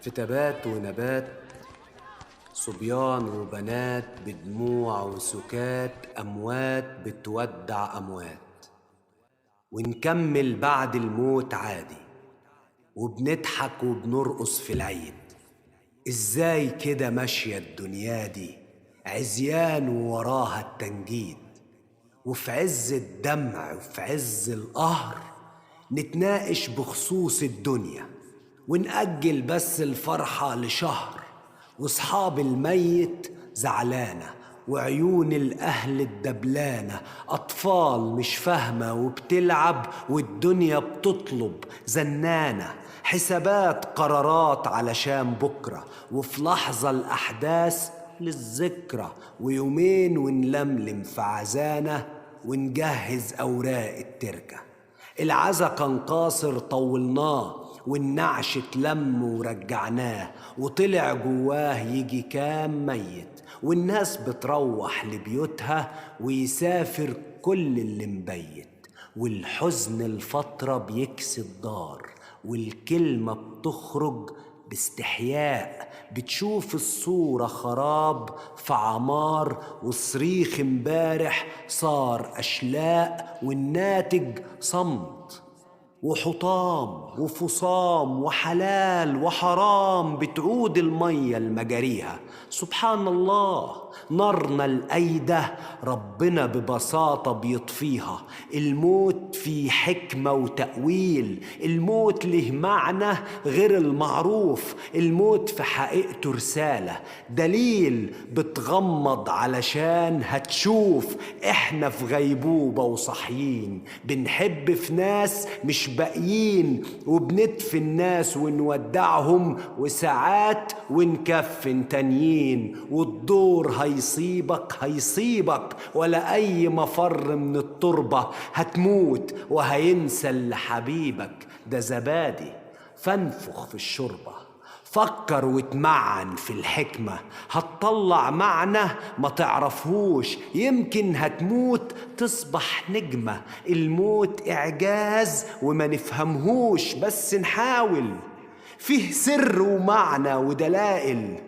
في تبات ونبات، صبيان وبنات بدموع وسكات، أموات بتودع أموات. ونكمل بعد الموت عادي، وبنضحك وبنرقص في العيد. إزاي كده ماشية الدنيا دي؟ عزيان ووراها التنجيد، وفي عز الدمع وفي عز القهر نتناقش بخصوص الدنيا، ونأجل بس الفرحة لشهر. واصحاب الميت زعلانة، وعيون الأهل الدبلانة، أطفال مش فاهمة وبتلعب، والدنيا بتطلب زنانة. حسابات قرارات علشان بكرة، وفي لحظة الأحداث للذكرى. ويومين ونلملم في عزانة، ونجهز أوراق التركة. العزا كان قاصر طولناه، والنعش اتلم ورجعناه، وطلع جواه يجي كام ميت. والناس بتروح لبيوتها، ويسافر كل اللي مبيت. والحزن الفترة بيكسي الدار، والكلمة بتخرج باستحياء. بتشوف الصورة خراب في عمار، والصريخ امبارح صار أشلاء، والناتج صمت وحطام وفصام وحلال وحرام. بتعود المية لمجاريها، سبحان الله. نارنا الأيدة ربنا ببساطة بيطفيها. الموت فيه حكمة وتأويل، الموت له معنى غير المعروف. الموت في حقيقته رسالة، دليل بتغمض علشان هتشوف. احنا في غيبوبة وصحيين، بنحب في ناس مش باقيين، وبندفن الناس ونودعهم، وساعات ونكفن تانيين. والدور هيصيبك هيصيبك، ولا أي مفر من التربة. هتموت وهينسى اللي حبيبك ده زبادي، فانفخ في الشوربة. فكر واتمعن في الحكمة، هتطلع معنى ما تعرفهوش. يمكن هتموت تصبح نجمة. الموت إعجاز وما نفهمهوش، بس نحاول. فيه سر ومعنى ودلائل.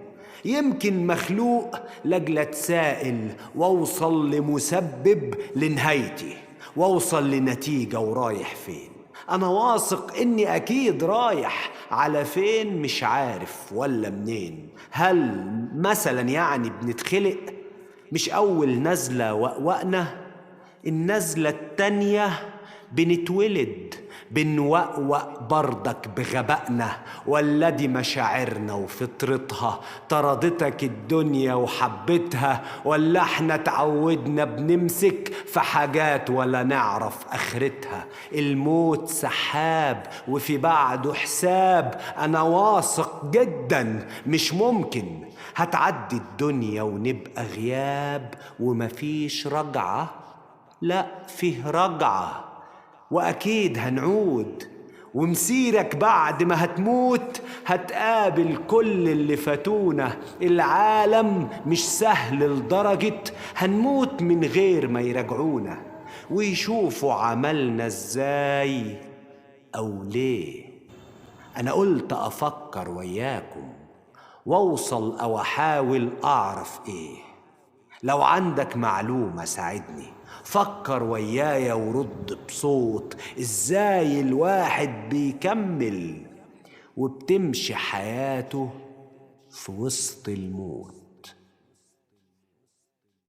يمكن مخلوق لأجل أتسائل، واوصل لمسبب لنهايتي، واوصل لنتيجة ورايح فين. أنا واثق إني أكيد رايح على فين، مش عارف ولا منين. هل مثلا يعني بنتخلق مش أول نزلة وقوقنا؟ النزلة التانية بنتولد بنوقوق بردك بغبائنا، ولا دي مشاعرنا وفطرتها طردتك الدنيا وحبتها؟ ولا احنا تعودنا بنمسك في حاجات ولا نعرف اخرتها؟ الموت سحاب وفي بعده حساب. انا واثق جدا مش ممكن هتعدي الدنيا ونبقى غياب، ومفيش رجعة. لا، فيه رجعة، وأكيد هنعود. ومسيرك بعد ما هتموت هتقابل كل اللي فاتونا. العالم مش سهل لدرجة هنموت من غير ما يراجعونا، ويشوفوا عملنا ازاي أو ليه. أنا قلت أفكر وياكم، واوصل أو أحاول أعرف إيه. لو عندك معلومة ساعدني، فكر ويايا ورد بصوت. ازاي الواحد بيكمل وبتمشي حياته في وسط الموت؟